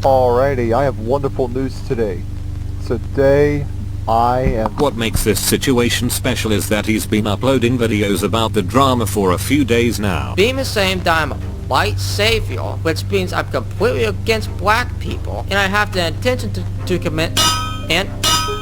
Alrighty, I have wonderful news today. Today, I am... What makes this situation special is that he's been uploading videos about the drama for a few days now. Beem is saying that I'm a white savior, which means I'm completely against black people, and I have the intention to commit and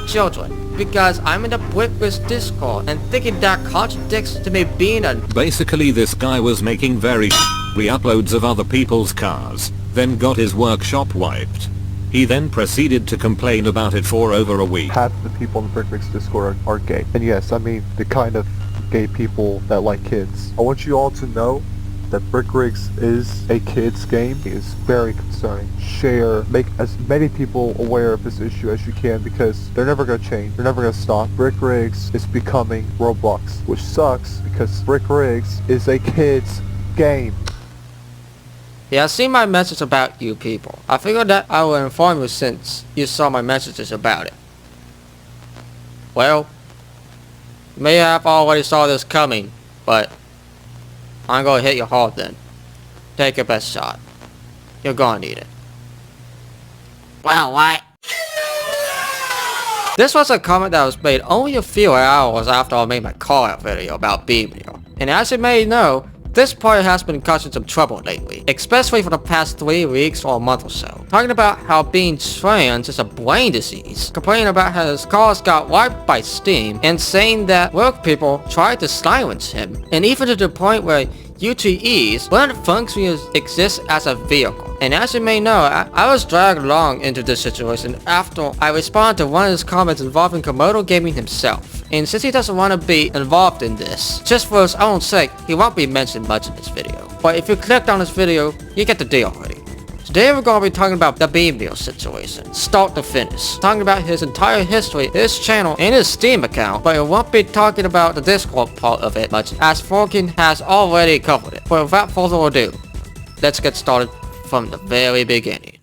children, because I'm in the Becus Discord, and thinking that contradicts to me being a... Basically, this guy was making very re-uploads of other people's cars, then got his workshop wiped. He then proceeded to complain about it for over a week. Half the people in the Becus Discord are gay. And yes, I mean the kind of gay people that like kids. I want you all to know that Becus is a kids game. It is very concerning. Share, make as many people aware of this issue as you can, because they're never going to change. They're never going to stop. Becus is becoming Roblox, which sucks because Becus is a kids game. Yeah, I see my message about you people. I figured that I will inform you since you saw my messages about it. Well, you may have already saw this coming, but I'm gonna hit you hard then. Take your best shot. You're gonna need it. Well, what? This was a comment that was made only a few hours after I made my callout video about Beem1neer. And as you may know, this party has been causing some trouble lately, especially for the past 3 weeks or a month or so. Talking about how being trans is a brain disease, complaining about how his cars got wiped by Steam, and saying that work people tried to silence him, and even to the point where UTEs wouldn't function exist as a vehicle. And as you may know, I was dragged along into this situation after I responded to one of his comments involving comodogaming himself. And since he doesn't want to be involved in this, just for his own sake, he won't be mentioned much in this video. But if you clicked on this video, you get the deal already. Today we're going to be talking about the Beem1neer situation, start to finish. Talking about his entire history, his channel, and his Steam account, but we won't be talking about the Discord part of it much, as Forkin has already covered it. But without further ado, let's get started from the very beginning.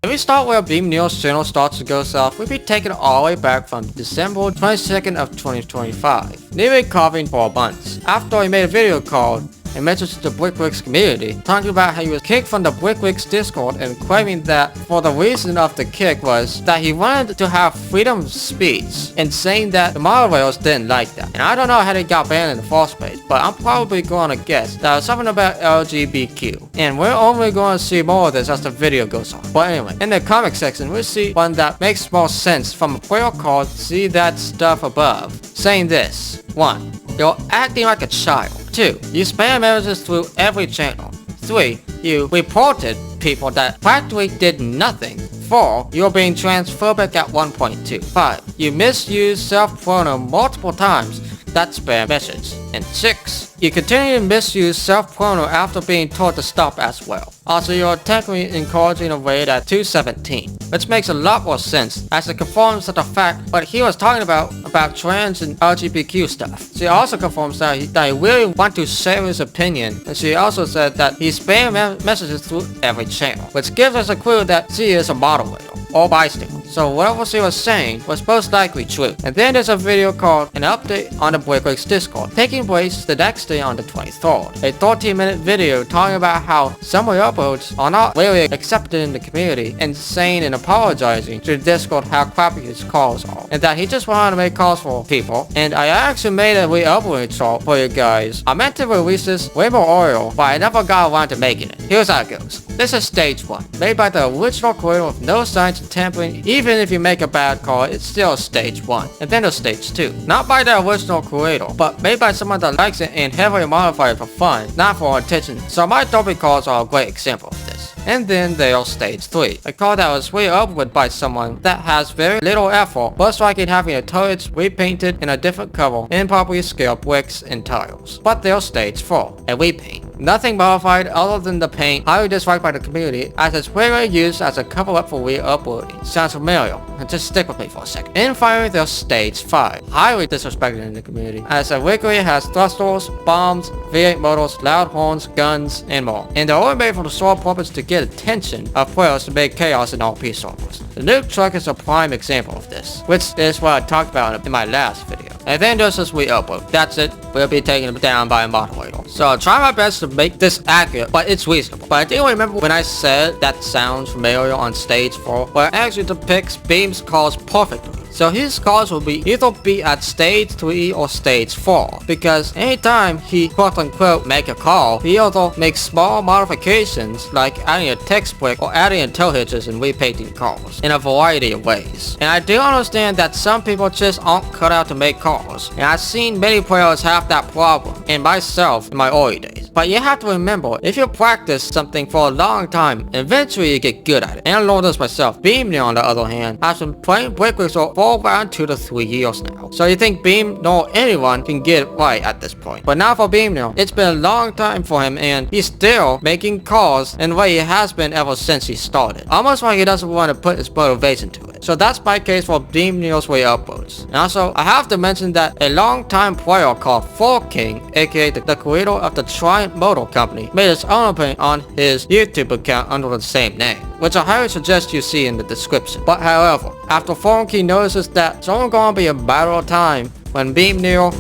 If we start where Beem1neer's channel starts to go south, we'll be taken all the way back from December 22nd of 2025, nearly covering for months, after he made a video called a message to the Becus community, talking about how he was kicked from the Becus Discord and claiming that for the reason of the kick was that he wanted to have freedom of speech, and saying that the moderators didn't like that. And I don't know how they got banned in the first place, but I'm probably going to guess that it was something about LGBTQ. And we're only going to see more of this as the video goes on. But anyway, in the comment section we'll see one that makes more sense from a player called See That Stuff Above, saying this. 1. You're acting like a child. 2. You spam messages through every channel. 3. You reported people that practically did nothing. 4. You're being transphobic at 1.2. 5. You misuse self-pronoun multiple times. That's spam message. And 6. You continue to misuse self-pronoun after being told to stop as well. Also, you're technically encouraging a raid at 217, which makes a lot more sense as it confirms that the fact what he was talking about trans and LGBTQ stuff. She also confirms that he really wants to share his opinion, and she also said that he spam messages through every channel, which gives us a clue that she is a moderator or bystander. So whatever she was saying was most likely true. And then there's a video called an update on the Becus Discord, taking place the next day on the 23rd. A 13-minute video talking about how some uploads are not really accepted in the community, and saying and apologizing to the Discord how crappy his calls are, and that he just wanted to make calls for people. And I actually made a re-uploading chart for you guys. I meant to release this way more earlier, but I never got around to making it. Here's how it goes. This is stage 1, made by the original creator with no signs of tampering. Even if you make a bad call, it's still stage 1. And then there's stage 2, not by the original creator, but made by someone that likes it and heavily modified it for fun, not for attention. So my dopey calls are a great example of this. And then there's stage 3, a call that was re-uploaded by someone that has very little effort, most likely having a turret repainted in a different color, improperly scaled bricks and tiles. But there's stage 4, a repaint. Nothing modified other than the paint, highly disliked by the community, as it's regularly used as a cover-up for re-uploading. Sounds familiar? Just stick with me for a second. And finally, there's stage 5, highly disrespected in the community, as it regularly has thrusters, bombs, V8 motors, loud horns, guns, and more. And they're only made for the sole purpose to get attention of players to make chaos in RP servers. The nuke truck is a prime example of this, which is what I talked about in my last video. and then there's this re-upload. That's it. We'll be taking it down by a moderator. So I'll try my best to make this accurate, but it's reasonable. But I do remember when I said that sounds familiar on stage 4, where it actually depicts Beem's calls perfectly. So his calls will either be at stage 3 or stage 4, because anytime he quote-unquote make a call, he either makes small modifications like adding a text break or adding intelligence and repainting calls in a variety of ways. And I do understand that some people just aren't cut out to make calls, and I've seen many players have that problem, and myself in my early days. But you have to remember, if you practice something for a long time, eventually you get good at it. And I learned this myself. Beem1neer, on the other hand, has been playing Brick for around 2 to 3 years now. So you think Beem nor anyone can get it right at this point. But not for Beem1neer. It's been a long time for him, and he's still making calls in the way he has been ever since he started. Almost like he doesn't want to put his motivation to it. So that's my case for Beem1neer's reuploads. And also, I have to mention that a long-time player called xXChicKenXx, aka the creator of the Triumph Motor Company, made his own opinion on his YouTube account under the same name, which I highly suggest you see in the description. But however, after xXChicKenXx notices that it's only gonna be a matter of time when Beem1neer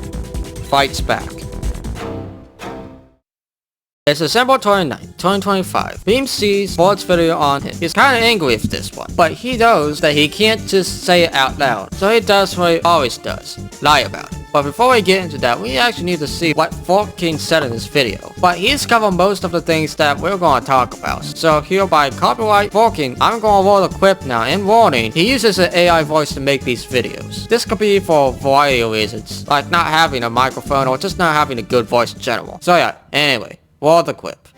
fights back. It's December 29th, 2025. Beem sees Ford's video on him. He's kinda angry with this one, but he knows that he can't just say it out loud. So he does what he always does, lie about it. But before we get into that, we actually need to see what xXChicKenXx said in this video. But he's covered most of the things that we're gonna talk about. So here by copyright xXChicKenXx, I'm gonna roll a clip now, and warning, he uses an AI voice to make these videos. This could be for a variety of reasons, like not having a microphone or just not having a good voice in general. So yeah, anyway. Roll the clip.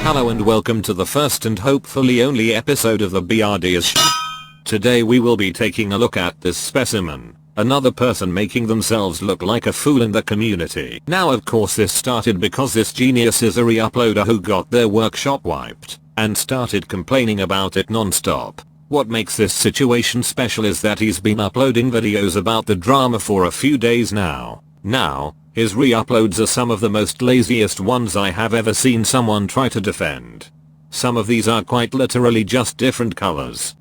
Hello and welcome to the first and hopefully only episode of the BRD's Today we will be taking a look at this specimen. Another person making themselves look like a fool in the community. Now of course this started because this genius is a re-uploader who got their workshop wiped and started complaining about it non-stop. What makes this situation special is that he's been uploading videos about the drama for a few days now. His re-uploads are some of the most laziest ones I have ever seen someone try to defend. Some of these are quite literally just different colors.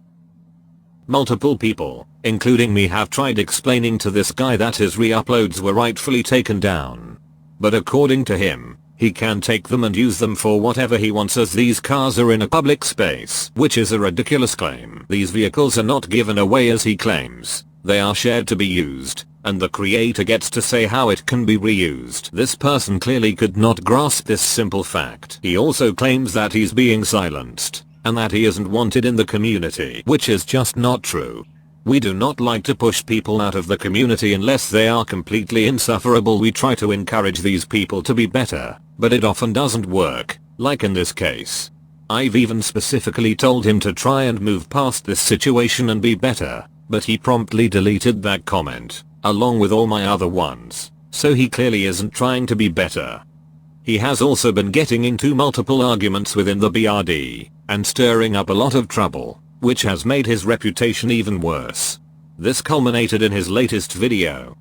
Multiple people, including me, have tried explaining to this guy that his re-uploads were rightfully taken down. But according to him, he can take them and use them for whatever he wants, as these cars are in a public space, which is a ridiculous claim. These vehicles are not given away as he claims. They are shared to be used, and the creator gets to say how it can be reused. This person clearly could not grasp this simple fact. He also claims that he's being silenced, and that he isn't wanted in the community, which is just not true. We do not like to push people out of the community unless they are completely insufferable. We try to encourage these people to be better, but it often doesn't work, like in this case. I've even specifically told him to try and move past this situation and be better, but he promptly deleted that comment, along with all my other ones, so he clearly isn't trying to be better. He has also been getting into multiple arguments within the BRD, and stirring up a lot of trouble, which has made his reputation even worse. This culminated in his latest video,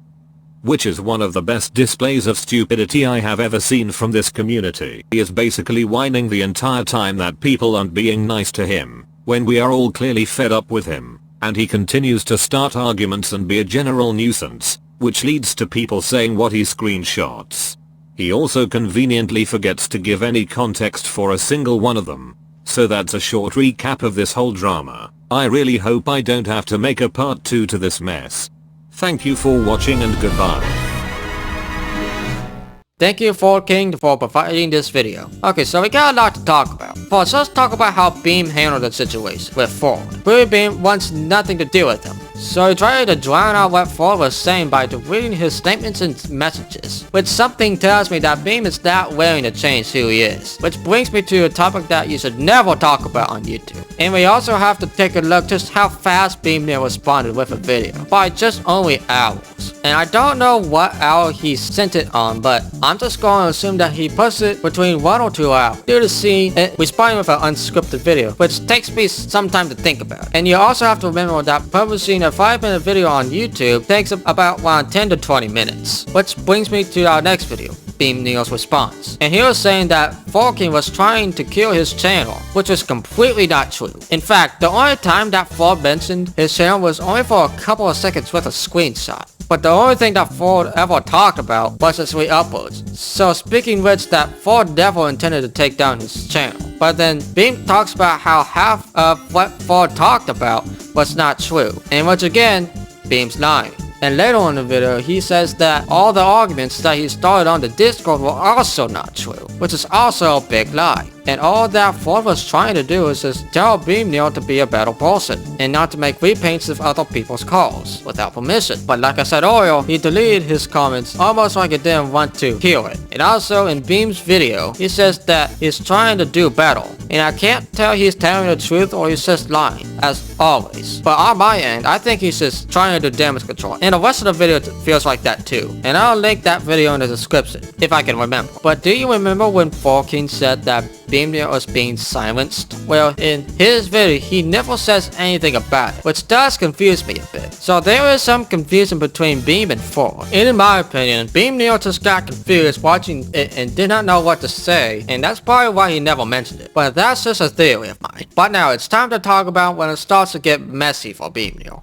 which is one of the best displays of stupidity I have ever seen from this community. He is basically whining the entire time that people aren't being nice to him, when we are all clearly fed up with him. And he continues to start arguments and be a general nuisance, which leads to people saying what he screenshots. He also conveniently forgets to give any context for a single one of them. So that's a short recap of this whole drama. I really hope I don't have to make a part 2 to this mess. Thank you for watching and goodbye. Thank you xXChicKenXx for providing this video. Okay, so we got a lot to talk about. First, let's talk about how Beem handled the situation with Ford. Really, Beem wants nothing to do with him. So he tried to drown out what Ford was saying by deleting his statements and messages, which something tells me that Beem is not willing to change who he is. Which brings me to a topic that you should never talk about on YouTube. And we also have to take a look just how fast Beem1neer responded with a video, by just only hours. And I don't know what hour he sent it on, but I'm just going to assume that he posted it between 1 or 2 hours, due to seeing it responding with an unscripted video, which takes me some time to think about. And you also have to remember that publishing a 5-minute video on YouTube takes about around 10 to 20 minutes. Which brings me to our next video. Beem1neer's response. And he was saying that Falcon was trying to kill his channel, which was completely not true. In fact, the only time that Ford mentioned his channel was only for a couple of seconds with a screenshot. But the only thing that Ford ever talked about was his reuploads. So speaking which, that Ford never intended to take down his channel. But then Beem talks about how half of what Ford talked about was not true. And once again, Beem's lying. And later on in the video, he says that all the arguments that he started on the Discord were also not true, which is also a big lie. And all that Ford was trying to do is just tell Beem1neer to be a better person, and not to make repaints of other people's cars, without permission. But like I said earlier, he deleted his comments almost like he didn't want to hear it. And also in Beem's video, he says that he's trying to do better. And I can't tell he's telling the truth or he's just lying, as always. But on my end, I think he's just trying to do damage control. And the rest of the video feels like that too. And I'll link that video in the description, if I can remember. But do you remember when Falcon said that Beem1neer was being silenced? Well, in his video, he never says anything about it, which does confuse me a bit. So there is some confusion between Beem and Ford. And in my opinion, Beem1neer just got confused watching it and did not know what to say, and that's probably why he never mentioned it. But that's just a theory of mine. But now it's time to talk about when it starts to get messy for Beem1neer.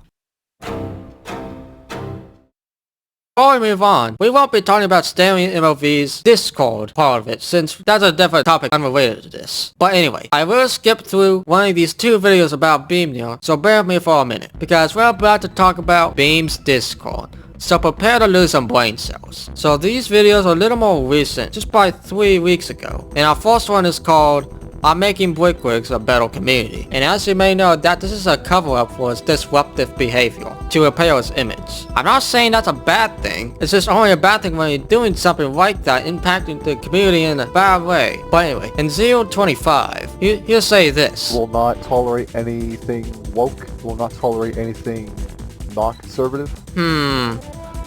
Before we move on, we won't be talking about Sterling MLV's Discord part of it, since that's a different topic unrelated to this. But anyway, I will skip through one of these two videos about Beem1neer, so bear with me for a minute, because we're about to talk about Beem's Discord. So prepare to lose some brain cells. So these videos are a little more recent, just by 3 weeks ago. And our first one is called I'm making Brickworks a better community. And as you may know, that this is a cover-up for his disruptive behavior to repair his image. I'm not saying that's a bad thing, it's just only a bad thing when you're doing something like that impacting the community in a bad way. But anyway, in 025, he'll say this. Will not tolerate anything woke, will not tolerate anything not conservative.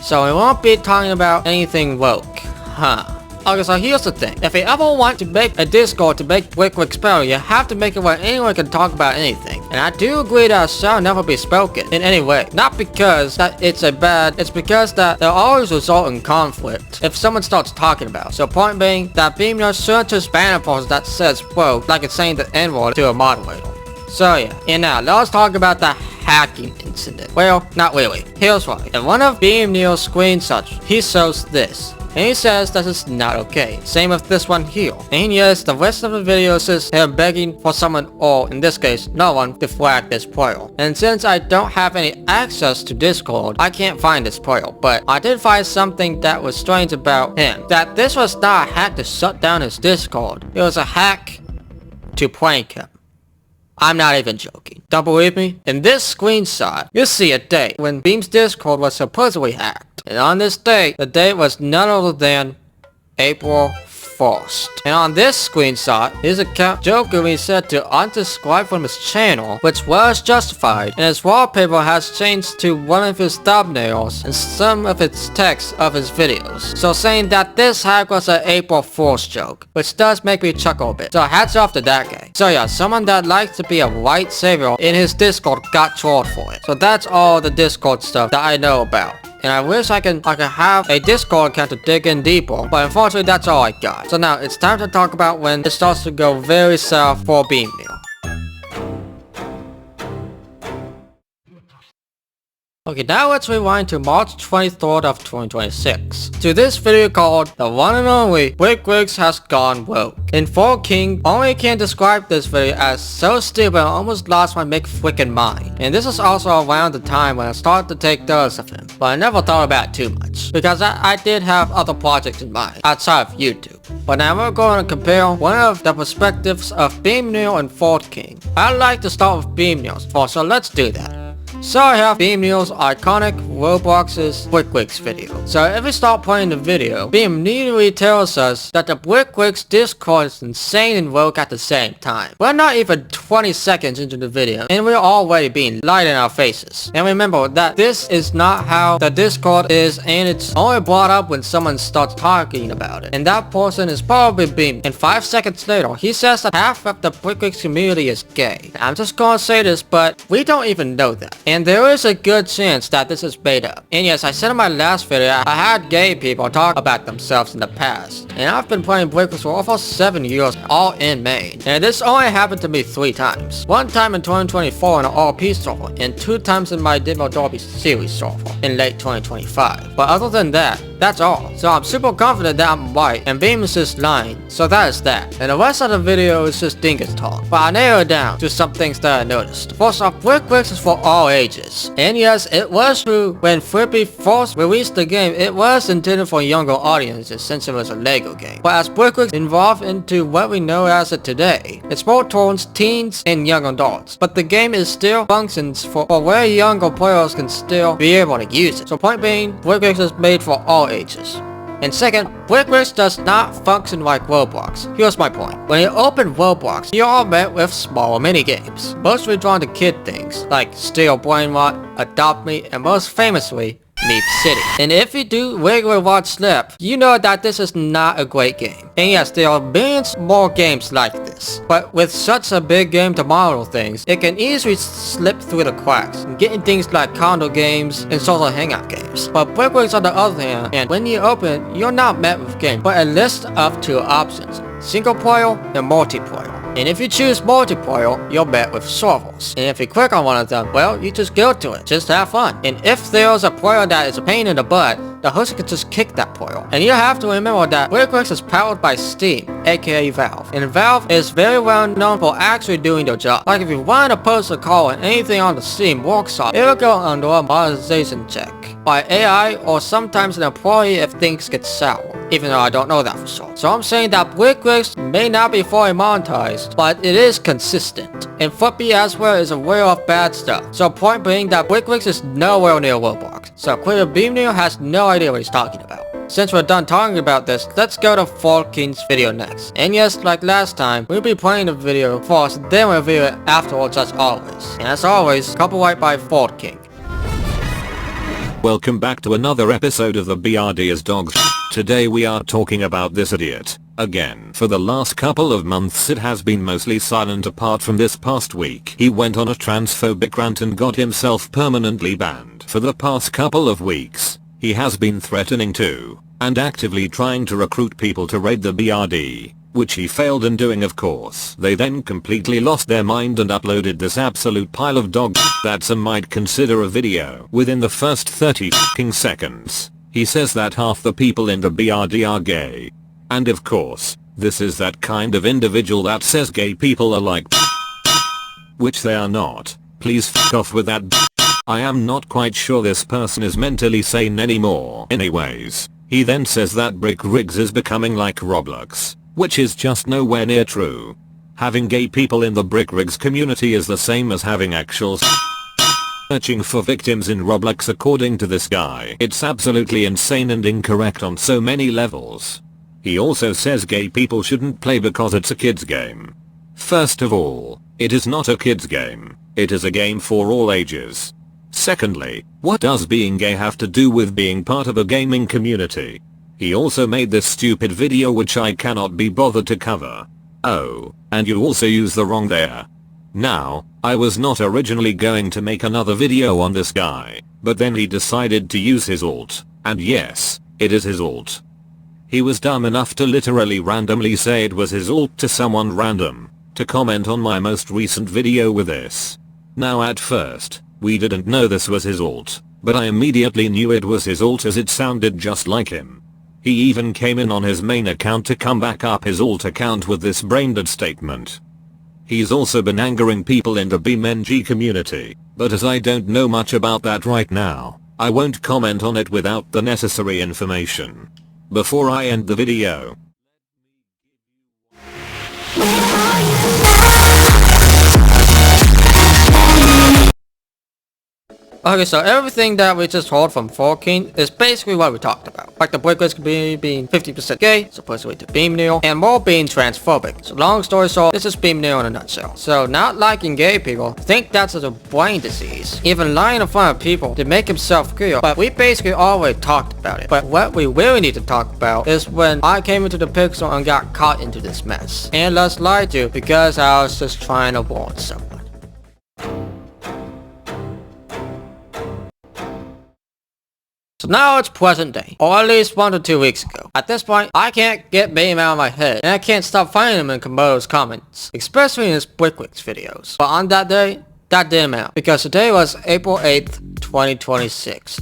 So we won't be talking about anything woke, huh? Okay, so here's the thing. If you ever want to make a Discord to make Brickworks better, you have to make it where anyone can talk about anything. And I do agree that it shall never be spoken in any way. Not because that it's because that they'll always result in conflict if someone starts talking about it. So point being, that Beem1neer shouldn't just ban a post that says quote, like it's saying the N-word to a moderator. So yeah, and now let's talk about the hacking incident. Well, not really. Here's why. In one of Beem1neer's screenshots, he shows this. And he says that it's not okay. Same with this one here. And yes, the rest of the video is him begging for someone, or in this case, no one, to flag this player. And since I don't have any access to Discord, I can't find this player. But I did find something that was strange about him. That this was not a hack to shut down his Discord. It was a hack to prank him. I'm not even joking. Don't believe me? In this screenshot, you'll see a date when Beem's Discord was supposedly hacked. And on this date, the date was none other than April 1st. And on this screenshot, his account jokingly said to unsubscribe from his channel, which was justified, and his wallpaper has changed to one of his thumbnails and some of its text of his videos. So saying that this hack was an April Fool's joke, which does make me chuckle a bit. So hats off to that guy. So yeah, someone that likes to be a white savior in his Discord got trolled for it. So that's all the Discord stuff that I know about. And I wish I could have a Discord account to dig in deeper, but unfortunately that's all I got. So now it's time to talk about when it starts to go very south for Beem1neer. Okay, now let's rewind to March 23rd of 2026. To this video called The One and Only Brickworks Has Gone Woke. In 4King, only can describe this video as so stupid I almost lost my freaking mind. And this is also around the time when I started to take notice of him. But I never thought about it too much, because I did have other projects in mind, outside of YouTube. But now we're going to compare one of the perspectives of Beem1neer and 4King. I'd like to start with Beem1neer's first, so let's do that. So I have Beem1neer's iconic Roblox's Brickworks video. So if we start playing the video, Beem immediately tells us that the Brickworks Discord is insane and woke at the same time. We're not even 20 seconds into the video, and we're already being light in our faces. And remember that this is not how the Discord is, and it's only brought up when someone starts talking about it. And that person is probably Beem. And 5 seconds later, he says that half of the Brickworks community is gay. I'm just gonna say this, but we don't even know that. And there is a good chance that this is beta. And yes, I said in my last video, I had gay people talk about themselves in the past. And I've been playing Breakers for almost 7 years, all in main. And this only happened to me 3 times. 1 time in 2024 in an RP server, and 2 times in my Demo Derby series server in late 2025. But other than that, that's all. So I'm super confident that I'm right, and Beems is lying. So that is that. And the rest of the video is just Dingus talk. But I narrowed it down to some things that I noticed. First off, Breakers is for all ages. And yes, it was true when Flippy first released the game, it was intended for younger audiences since it was a Lego game. But as Breakers evolved into what we know as it today, it's more towards teens and young adults. But the game is still functions for where younger players can still be able to use it. So point being, Breakers is made for all ages. And second, Breakers does not function like Roblox. Here's my point. When you open Roblox, you are met with smaller minigames, mostly drawn to kid things, like Steal Brain Rot, Adopt Me, and most famously, Meep City. And if you do regular watch slip, you know that this is not a great game. And yes, there are millions more games like this. But with such a big game to model things, it can easily slip through the cracks, getting things like condo games and social hangout games. But Breakers on the other hand, and when you open it, you're not met with games, but a list of 2 options. Single player and multiplayer. And if you choose multiplayer, you're met with servers. And if you click on one of them, well, you just go to it. Just have fun. And if there's a player that is a pain in the butt, the host can just kick that player. And you have to remember that Breakers is powered by Steam, aka Valve. And Valve is very well known for actually doing their job. Like if you want to post a call and anything on the Steam workshop, it will go under a monetization check by AI or sometimes an employee if things get sour. Even though I don't know that for sure. So I'm saying that Breakers may not be fully monetized, but it is consistent. And Flippy as well is aware of bad stuff. So point being that Breakers is nowhere near Roblox. So clearly Beem1neer has no idea what he's talking about. Since we're done talking about this, let's go to King's video next. And yes, like last time, we'll be playing the video first, then we'll review it afterwards as always. And as always, copyright by King. Welcome back to another episode of the BRD as Dogs. Today we are talking about this idiot. Again, for the last couple of months it has been mostly silent apart from this past week. He went on a transphobic rant and got himself permanently banned. For the past couple of weeks, he has been threatening to, and actively trying to recruit people to raid the BRD. Which he failed in doing of course. They then completely lost their mind and uploaded this absolute pile of dog that some might consider a video. Within the first 30 fucking seconds, he says that half the people in the BRD are gay. And of course, this is that kind of individual that says gay people are like which they are not. Please fuck off with that. I am not quite sure this person is mentally sane anymore. Anyways, he then says that Breakers is becoming like Roblox. Which is just nowhere near true. Having gay people in the Breakers community is the same as having actual searching for victims in Roblox according to this guy. It's absolutely insane and incorrect on so many levels. He also says gay people shouldn't play because it's a kids game. First of all, it is not a kids game. It is a game for all ages. Secondly, what does being gay have to do with being part of a gaming community? He also made this stupid video which I cannot be bothered to cover. Oh, and you also use the wrong there. Now, I was not originally going to make another video on this guy, but then he decided to use his alt, and yes, it is his alt. He was dumb enough to literally randomly say it was his alt to someone random, to comment on my most recent video with this. Now at first, we didn't know this was his alt, but I immediately knew it was his alt as it sounded just like him. He even came in on his main account to come back up his alt account with this braindead statement. He's also been angering people in the Beem1neer community, but as I don't know much about that right now, I won't comment on it without the necessary information. Before I end the video, Okay, so everything that we just heard from King is basically what we talked about. Like the Breakers community being 50% gay, supposedly to Beem1neer, and more being transphobic. So long story short, this is Beem1neer in a nutshell. So not liking gay people, think that's a brain disease. Even lying in front of people to make himself clear, but we basically already talked about it. But what we really need to talk about is when I came into the pixel and got caught into this mess. And let's lie to you because I was just trying to warn someone. So now it's present day, or at least 1 to 2 weeks ago. At this point, I can't get Beem out of my head, and I can't stop finding him in Komodo's comments, especially in his BrickWix videos. But on that day, that didn't matter, because today was April 8th, 2026.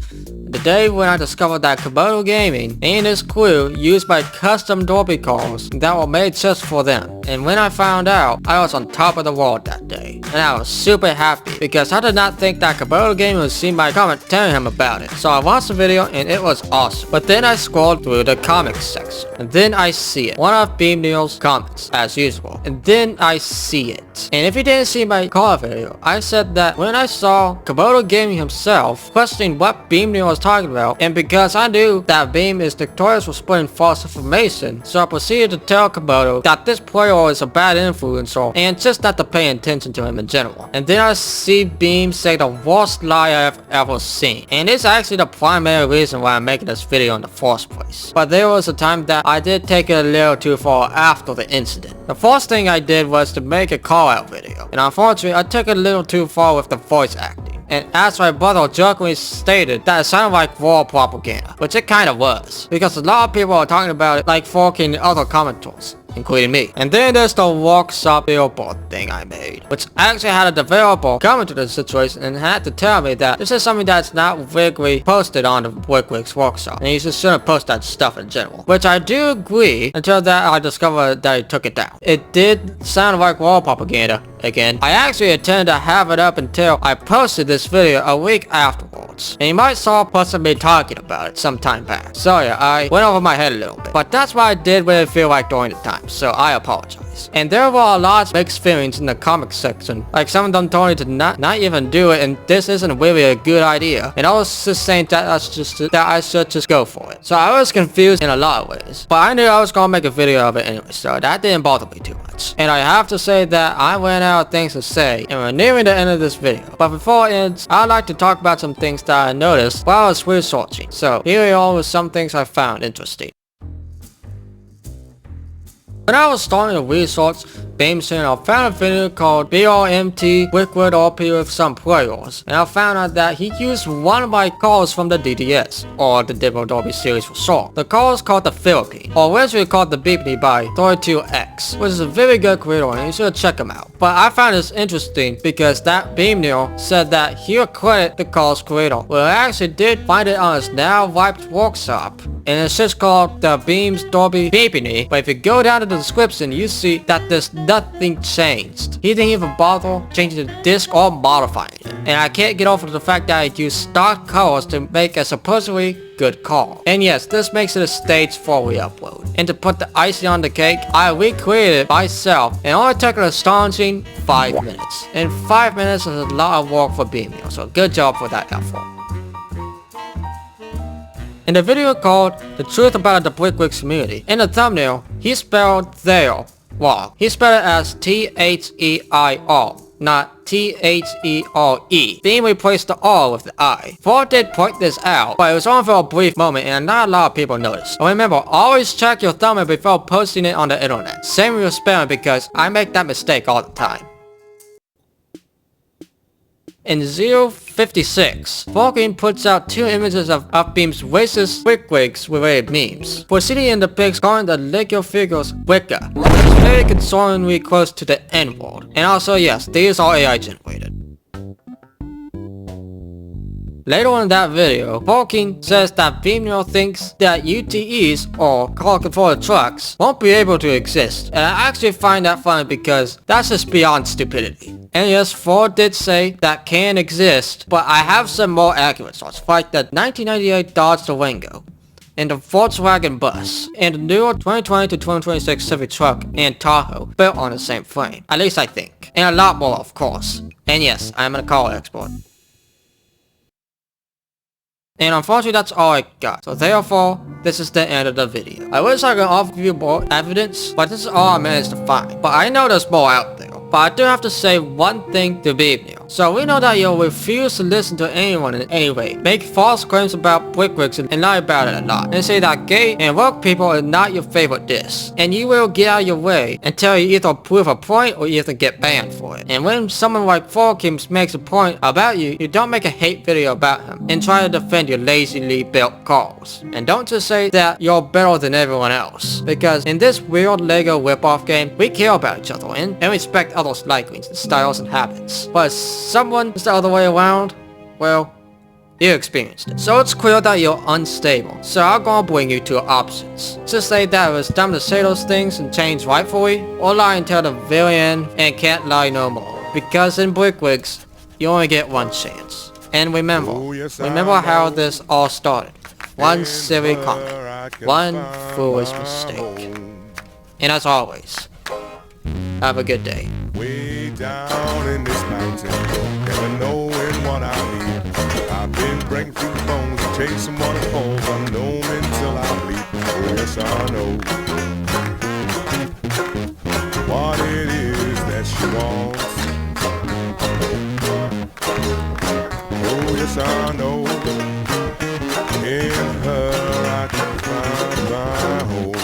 The day when I discovered that comodogaming and his crew used my custom doorbell calls that were made just for them. And when I found out, I was on top of the world that day. And I was super happy because I did not think that comodogaming would see my comment telling him about it. So I watched the video and it was awesome. But then I scrolled through the comments section. And then I see it. One of Beem1neer's comments, as usual. And then I see it. And if you didn't see my call video, I said that when I saw comodogaming himself questioning what Beem1neer was talking about, and because I knew that Beem is notorious for spreading false information, so I proceeded to tell Komodo that this player is a bad influencer and just not to pay attention to him in general. And then I see Beem say the worst lie I've ever seen, and it's actually the primary reason why I'm making this video in the first place. But there was a time that I did take it a little too far after the incident. The first thing I did was to make a call-out video, and unfortunately I took it a little too far with the voice acting. And as my brother jokingly stated, that it sounded like war propaganda, which it kinda was, because a lot of people are talking about it like forking other commenters, including me. And then there's the workshop billboard thing I made, which actually had a developer come into the situation and had to tell me that this is something that's not regularly posted on the BrickWix workshop, and you just shouldn't post that stuff in general. Which I do agree, until that I discovered that he took it down. It did sound like war propaganda again. I actually intended to have it up until I posted this video a week afterwards, and you might saw possibly talking about it some time back. So yeah, I went over my head a little bit, but that's what I did really feel like during the time, so I apologize. And there were a lot of mixed feelings in the comic section, like some of them told me to not even do it, and this isn't really a good idea, and I was just saying that I should just go for it. So I was confused in a lot of ways, but I knew I was gonna make a video of it anyway, so that didn't bother me too much. And I have to say that I went out of things to say, and we're nearing the end of this video. But before it ends, I'd like to talk about some things that I noticed while I was researching. So here are with some things I found interesting. When I was starting to research Beem1neer, I found a video called BRMT Liquid RP with some players, and I found out that he used one of my calls from the DDS, or the Debunking series for short. The call is called the Philippine, or originally called the Beem1neer by 32X, which is a very good creator and you should check him out. But I found this interesting because that Beem1neer said that he would credit the call's creator. Well, I actually did find it on his now wiped workshop, and it's just called the Beem1neer. But if you go down to the description, you see that there's nothing changed. He didn't even bother changing the disc or modifying it. And I can't get over the fact that he used stock colors to make a supposedly good call. And yes, this makes it a stage 4 re-upload. And to put the icing on the cake, I recreated it myself and only took an astonishing 5 minutes. And 5 minutes is a lot of work for Beem1neer, so good job for that effort. In the video called The Truth About the BrickWix Community, in the thumbnail, he spelled there wrong. He spelled it as T-H-E-I-R, not T-H-E-R-E. Beem replaced the R with the I. Ford did point this out, but it was only for a brief moment and not a lot of people noticed. And remember, always check your thumbnail before posting it on the internet. Same with your spelling because I make that mistake all the time. In 056, Debunking puts out 2 images of Beem's racist BrickWix related memes, proceeding in the pics calling the Lego figures Wicca, which is very concerningly close to the N-word. And also yes, these are AI generated. Later in that video, Debunking says that Beem1neer thinks that UTEs, or car controller trucks, won't be able to exist. And I actually find that funny because that's just beyond stupidity. And yes, Ford did say that can exist, but I have some more accurate sources, like the 1998 Dodge Durango, and the Volkswagen bus, and the newer 2020 to 2026 Civic truck and Tahoe, built on the same frame. At least I think. And a lot more, of course. And yes, I am a car expert. And unfortunately that's all I got, so therefore, this is the end of the video. I wish I could offer you more evidence, but this is all I managed to find. But I know there's more out there. But I do have to say one thing to Beem1neer. So we know that you'll refuse to listen to anyone in any way, make false claims about Brickwigs and lie about it a lot, and say that gay and woke people are not your favorite diss. And you will get out of your way until you either prove a point or you either get banned for it. And when someone like Forkims makes a point about you, you don't make a hate video about him and try to defend your lazily built cause. And don't just say that you're better than everyone else, because in this weird Lego ripoff game, we care about each other and respect others' likings and styles and habits. But if someone is the other way around, well, you experienced it. So it's clear that you're unstable. So I'm gonna bring you two options. To say that it was time to say those things and change rightfully, or lie until the very end and can't lie no more. Because in Brickwigs, you only get one chance. And remember, remember how this all started. One silly comment, one foolish mistake. And as always, have a good day. Way down in this mountain, never knowing what I need. I've been breaking through the bones, chasing waterfalls, unknown until I bleed. Oh yes I know what it is that she wants. Oh yes I know, in her I can find my home.